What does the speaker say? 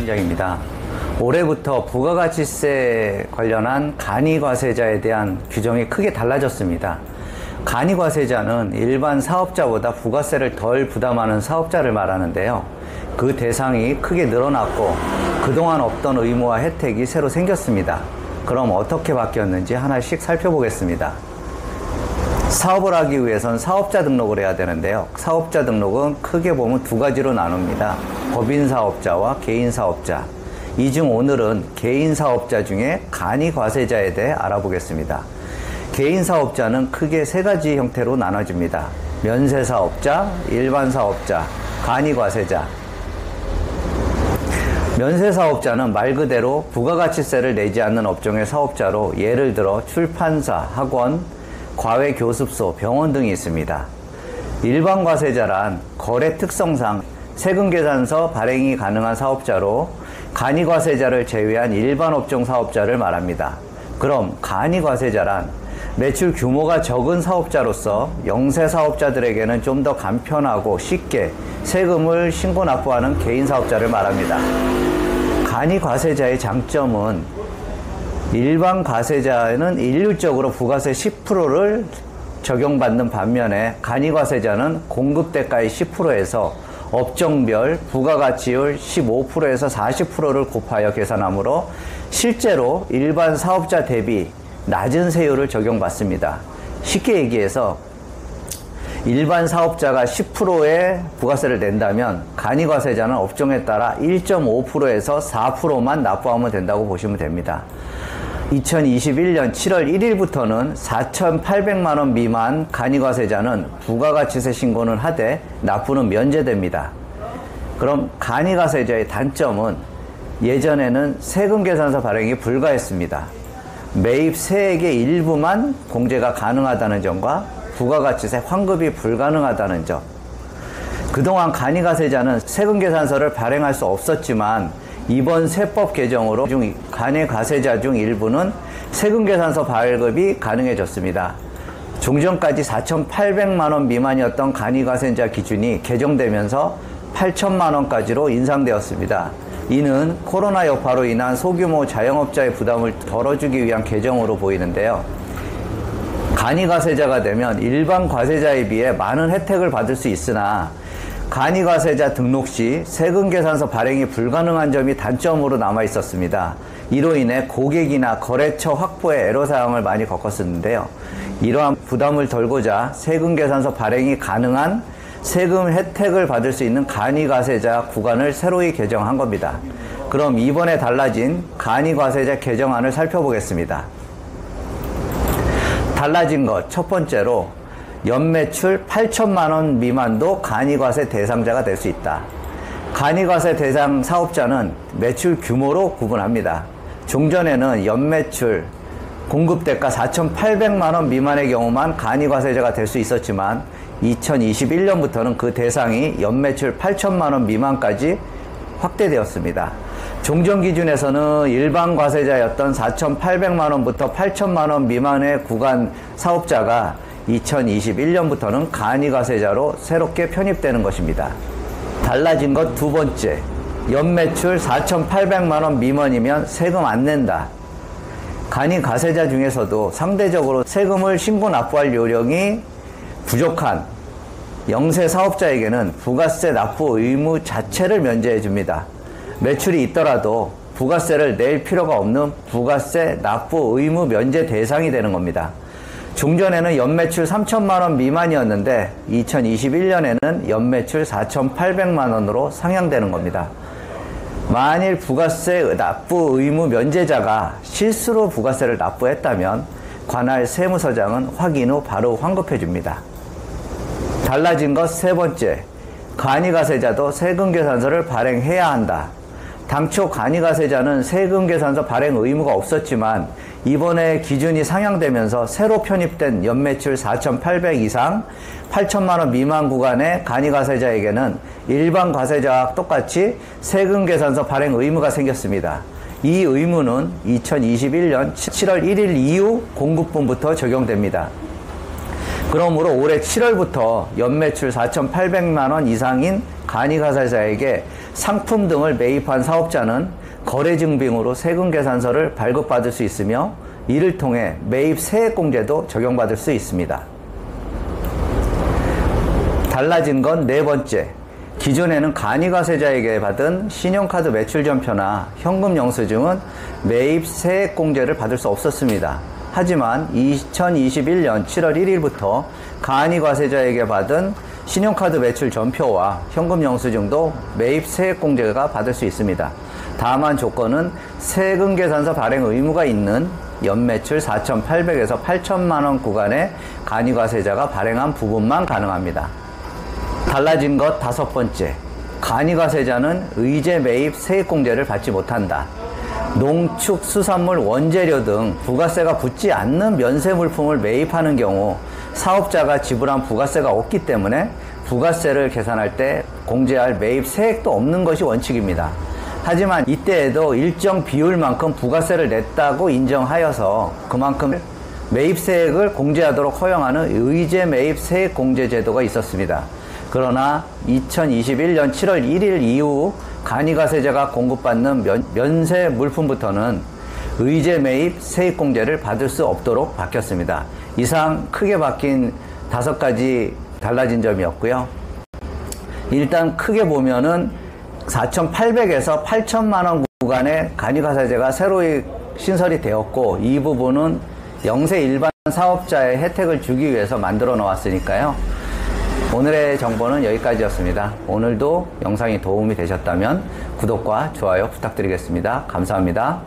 팀장입니다. 올해부터 부가가치세 관련한 간이과세자에 대한 규정이 크게 달라졌습니다. 간이과세자는 일반 사업자보다 부가세를 덜 부담하는 사업자를 말하는데요. 그 대상이 크게 늘어났고 그동안 없던 의무와 혜택이 새로 생겼습니다. 그럼 어떻게 바뀌었는지 하나씩 살펴보겠습니다. 사업을 하기 위해선 사업자 등록을 해야 되는데요. 사업자 등록은 크게 보면 두 가지로 나눕니다. 법인사업자와 개인사업자. 이 중 오늘은 개인사업자 중에 간이과세자에 대해 알아보겠습니다. 개인사업자는 크게 세 가지 형태로 나눠집니다. 면세사업자, 일반사업자, 간이과세자. 면세사업자는 말 그대로 부가가치세를 내지 않는 업종의 사업자로 예를 들어 출판사, 학원, 과외교습소, 병원 등이 있습니다. 일반과세자란 거래 특성상 세금계산서 발행이 가능한 사업자로 간이과세자를 제외한 일반 업종 사업자를 말합니다. 그럼 간이과세자란 매출 규모가 적은 사업자로서 영세사업자들에게는 좀 더 간편하고 쉽게 세금을 신고 납부하는 개인사업자를 말합니다. 간이과세자의 장점은 일반 과세자는 일률적으로 부가세 10%를 적용받는 반면에 간이과세자는 공급대가의 10%에서 업종별 부가가치율 15%에서 40%를 곱하여 계산하므로 실제로 일반 사업자 대비 낮은 세율을 적용받습니다. 쉽게 얘기해서 일반 사업자가 10%의 부가세를 낸다면 간이과세자는 업종에 따라 1.5%에서 4%만 납부하면 된다고 보시면 됩니다. 2021년 7월 1일부터는 4,800만 원 미만 간이과세자는 부가가치세 신고는 하되 납부는 면제됩니다. 그럼 간이과세자의 단점은 예전에는 세금계산서 발행이 불가했습니다. 매입 세액의 일부만 공제가 가능하다는 점과 부가가치세 환급이 불가능하다는 점. 그동안 간이과세자는 세금계산서를 발행할 수 없었지만 이번 세법 개정으로 간이과세자 중 일부는 세금계산서 발급이 가능해졌습니다. 종전까지 4,800만 원 미만이었던 간이과세자 기준이 개정되면서 8천만 원까지로 인상되었습니다. 이는 코로나 여파로 인한 소규모 자영업자의 부담을 덜어주기 위한 개정으로 보이는데요. 간이과세자가 되면 일반 과세자에 비해 많은 혜택을 받을 수 있으나 간이과세자 등록 시 세금계산서 발행이 불가능한 점이 단점으로 남아 있었습니다. 이로 인해 고객이나 거래처 확보에 애로사항을 많이 겪었었는데요. 이러한 부담을 덜고자 세금계산서 발행이 가능한 세금 혜택을 받을 수 있는 간이과세자 구간을 새로이 개정한 겁니다. 그럼 이번에 달라진 간이과세자 개정안을 살펴보겠습니다. 달라진 것 첫 번째로 연매출 8천만 원 미만도 간이과세 대상자가 될 수 있다. 간이과세 대상 사업자는 매출 규모로 구분합니다. 종전에는 연매출, 공급대가 4,800만 원 미만의 경우만 간이과세자가 될 수 있었지만 2021년부터는 그 대상이 연매출 8천만 원 미만까지 확대되었습니다. 종전 기준에서는 일반 과세자였던 4,800만 원부터 8천만 원 미만의 구간 사업자가 2021년부터는 간이과세자로 새롭게 편입되는 것입니다. 달라진 것 두 번째, 연매출 4,800만 원 미만이면 세금 안 낸다. 간이과세자 중에서도 상대적으로 세금을 신고 납부할 요령이 부족한 영세 사업자에게는 부가세 납부 의무 자체를 면제해 줍니다. 매출이 있더라도 부가세를 낼 필요가 없는 부가세 납부 의무 면제 대상이 되는 겁니다. 종전에는 연매출 3천만 원 미만이었는데 2021년에는 연매출 4,800만 원으로 상향되는 겁니다. 만일 부가세 납부 의무 면제자가 실수로 부가세를 납부했다면 관할 세무서장은 확인 후 바로 환급해 줍니다. 달라진 것 세 번째, 간이과세자도 세금계산서를 발행해야 한다. 당초 간이과세자는 세금계산서 발행 의무가 없었지만 이번에 기준이 상향되면서 새로 편입된 연매출 4,800 이상 8천만 원 미만 구간의 간이과세자에게는 일반 과세자와 똑같이 세금계산서 발행 의무가 생겼습니다. 이 의무는 2021년 7월 1일 이후 공급분부터 적용됩니다. 그러므로 올해 7월부터 연매출 4,800만 원 이상인 간이가세자에게 상품 등을 매입한 사업자는 거래증빙으로 세금계산서를 발급받을 수 있으며 이를 통해 매입 세액공제도 적용받을 수 있습니다. 달라진 건 네 번째. 기존에는 간이가세자에게 받은 신용카드 매출전표나 현금영수증은 매입 세액공제를 받을 수 없었습니다. 하지만 2021년 7월 1일부터 간이가세자에게 받은 신용카드 매출전표와 현금영수증도 매입 세액공제가 받을 수 있습니다. 다만 조건은 세금계산서 발행 의무가 있는 연매출 4,800에서 8천만 원 구간의 간이가세자가 발행한 부분만 가능합니다. 달라진 것 다섯 번째. 간이가세자는 의제 매입 세액공제를 받지 못한다. 농축수산물 원재료 등 부가세가 붙지 않는 면세물품을 매입하는 경우 사업자가 지불한 부가세가 없기 때문에 부가세를 계산할 때 공제할 매입 세액도 없는 것이 원칙입니다. 하지만 이때에도 일정 비율만큼 부가세를 냈다고 인정하여서 그만큼 매입세액을 공제하도록 허용하는 의제 매입 세액 공제 제도가 있었습니다. 그러나 2021년 7월 1일 이후 간이가세자가 공급받는 면세 물품부터는 의제 매입 세액 공제를 받을 수 없도록 바뀌었습니다. 이상 크게 바뀐 5가지 달라진 점이었고요. 일단 크게 보면은 4,800에서 8천만 원 구간의 간이가세자가 새로 신설이 되었고, 이 부분은 영세 일반 사업자의 혜택을 주기 위해서 만들어 놓았으니까요. 오늘의 정보는 여기까지였습니다. 오늘도 영상이 도움이 되셨다면 구독과 좋아요 부탁드리겠습니다. 감사합니다.